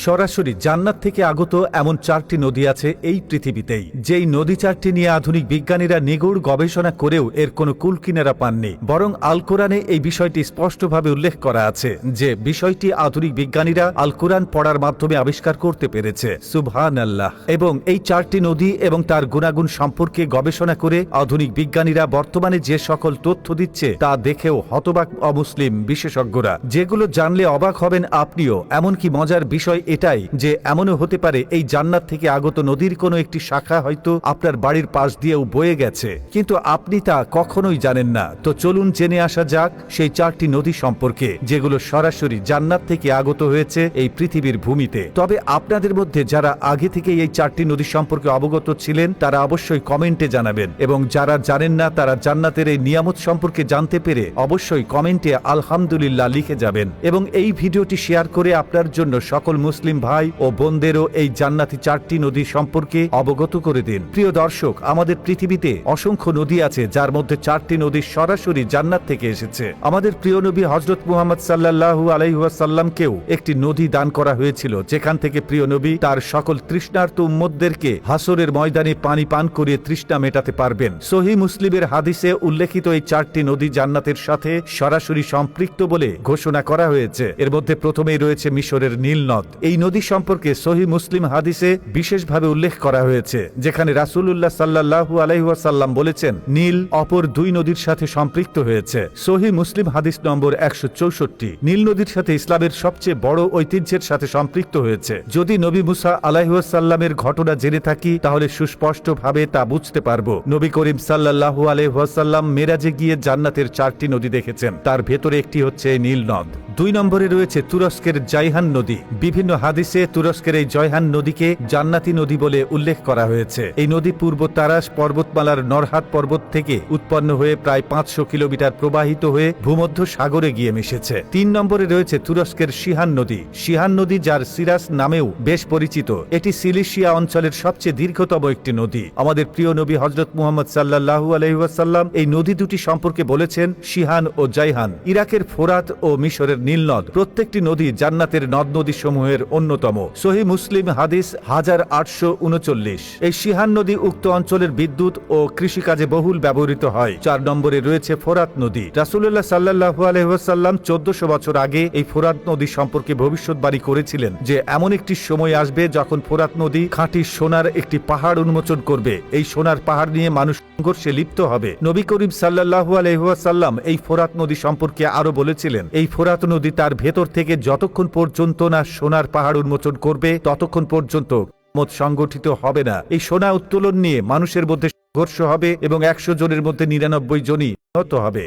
সরাসরি জান্নাত থেকে আগত এমন 4টি নদী আছে এই পৃথিবীতেই, যেই নদী 4টি নিয়ে আধুনিক বিজ্ঞানীরা নিগূঢ় গবেষণা করেও এর কোনো কুলকিনারা পাননি। বরং আল কোরআনে এই বিষয়টি স্পষ্টভাবে উল্লেখ করা আছে যে বিষয়টি আধুনিক বিজ্ঞানীরা আল কোরআন পড়ার মাধ্যমে আবিষ্কার করতে পেরেছে। সুবহানাল্লাহ। এবং এই 4টি নদী এবং তার গুণাগুণ সম্পর্কে গবেষণা করে আধুনিক বিজ্ঞানীরা বর্তমানে যে সকল তথ্য দিচ্ছে তা দেখেও হতবাক অমুসলিম বিশেষজ্ঞরা, যেগুলো জানলে অবাক হবেন আপনিও। এমনকি মজার বিষয় এটাই যে এমনও হতে পারে এই জান্নাত থেকে আগত নদীর কোনো একটি শাখা হয়তো আপনার বাড়ির পাশ দিয়েও বয়ে গেছে, কিন্তু আপনি তা কখনোই জানেন না। তো চলুন জেনে আসা যাক সেই 4টি নদী সম্পর্কে, যেগুলো সরাসরি জান্নাত থেকে আগত হয়েছে এই পৃথিবীর ভূমিতে। তবে আপনাদের মধ্যে যারা আগে থেকে এই 4টি নদী সম্পর্কে অবগত ছিলেন তারা অবশ্যই কমেন্টে জানাবেন, এবং যারা জানেন না তারা জান্নাতের এই নিয়ামত সম্পর্কে জানতে পেরে অবশ্যই কমেন্টে আলহামদুলিল্লাহ লিখে যাবেন, এবং এই ভিডিওটি শেয়ার করে আপনার জন্য সকল মুসলিম ভাই ও বোনদেরও এই জান্নাতি 4টি নদী সম্পর্কে অবগত করে দিন। প্রিয় দর্শক, আমাদের পৃথিবীতে অসংখ্য নদী আছে যার মধ্যে 4টি নদী সরাসরি জান্নাত থেকে এসেছে। আমাদের প্রিয় নবী হযরত মুহাম্মদ সাল্লাল্লাহু আলাইহি ওয়াসাল্লামকেও একটি নদী দান করা হয়েছিল, যেখান থেকে প্রিয় নবী তার সকল তৃষ্ণার্ত উম্মতদেরকে হাসরের ময়দানে পানি পান করিয়ে তৃষ্ণা মেটাতে পারবেন। সহিহ মুসলিমের হাদিসে উল্লেখিত এই 4টি নদী জান্নাতের সাথে সরাসরি সম্পৃক্ত বলে ঘোষণা করা হয়েছে। এর মধ্যে প্রথমেই রয়েছে মিশরের নীল নদ। এই নদী সম্পর্কে সহিহ মুসলিম হাদিসে বিশেষভাবে উল্লেখ করা হয়েছে, যেখানে রাসূলুল্লাহ সাল্লাল্লাহু আলাইহি ওয়াসাল্লাম বলেছেন নীল অপর 2 নদীর সাথে সম্পৃক্ত হয়েছে। সহিহ মুসলিম হাদিস নম্বর 164। নীল নদীর সাথে ইসলামের সবচেয়ে বড় ঐতিহ্যের সাথে সম্পৃক্ত হয়েছে। যদি নবী মুসা আলাইহিস সালামের ঘটনা জেনে থাকি তাহলে সুস্পষ্টভাবে তা বুঝতে পারবো। নবী করিম সাল্লাল্লাহু আলাইহি ওয়াসাল্লাম মেরাজে গিয়ে জান্নাতের 4টি নদী দেখেছেন, তার ভেতরে একটি হচ্ছে নীল নদ। 2 নম্বরে রয়েছে তুরস্কের জাইহান নদী। বিভিন্ন হাদিসে তুরস্কের এই জয়হান নদীকে জান্নাতি নদী বলে উল্লেখ করা হয়েছে। এই নদী পূর্ব তারাস পর্বতমালার নরহাত পর্বত থেকে উৎপন্ন হয়ে প্রায় 500 কিলোমিটার প্রবাহিত হয়ে ভূমধ্য সাগরে গিয়ে মিশেছে। 3 নম্বরে রয়েছে তুরস্কের সিহান নদী। সিহান নদী, যার সিরাস নামেও বেশ পরিচিত, এটি সিলিশিয়া অঞ্চলের সবচেয়ে দীর্ঘতম একটি নদী। আমাদের প্রিয় নবী হযরত মুহাম্মদ সাল্লাল্লাহু আলাইহি ওয়াসাল্লাম এই নদী দুটি সম্পর্কে বলেছেন সিহান ও জাইহান। ইরাকের ফোরাত ও মিশরের নীল নদ, প্রত্যেকটি নদী জান্নাতের নদ নদী সমূহের অন্যতম। সহিহ মুসলিম হাদিস 1839। এই সিহান নদী উক্ত অঞ্চলের বিদ্যুৎ ও কৃষিকাজে বহুল ব্যবহৃত হয়। 4 নম্বরে রয়েছে ফোরাত নদী। রাসূলুল্লাহ সাল্লাল্লাহু আলাইহি ওয়াসাল্লাম 1400 বছর আগে এই ফোরাত নদী সম্পর্কে ভবিষ্যৎবাণী করেছিলেন যে এমন একটি সময় আসবে যখন ফোরাত নদী খাঁটি সোনার একটি পাহাড় উন্মোচন করবে। এই সোনার পাহাড় নিয়ে মানুষ সংঘর্ষে লিপ্ত হবে। নবী করিম সাল্লাল্লাহু আলাইহি ওয়াসাল্লাম এই ফোরাত নদী সম্পর্কে আরো বলেছিলেন, এই ফোরাত নদী তার ভেতর থেকে যতক্ষণ পর্যন্ত না সোনার পাহাড় উন্মোচন করবে ততক্ষণ পর্যন্ত কিয়ামত সংগঠিত হবে না। এই সোনা উত্তোলন নিয়ে মানুষের মধ্যে সংঘর্ষ হবে এবং 100 জনের মধ্যে 99 জনই নিহত হবে।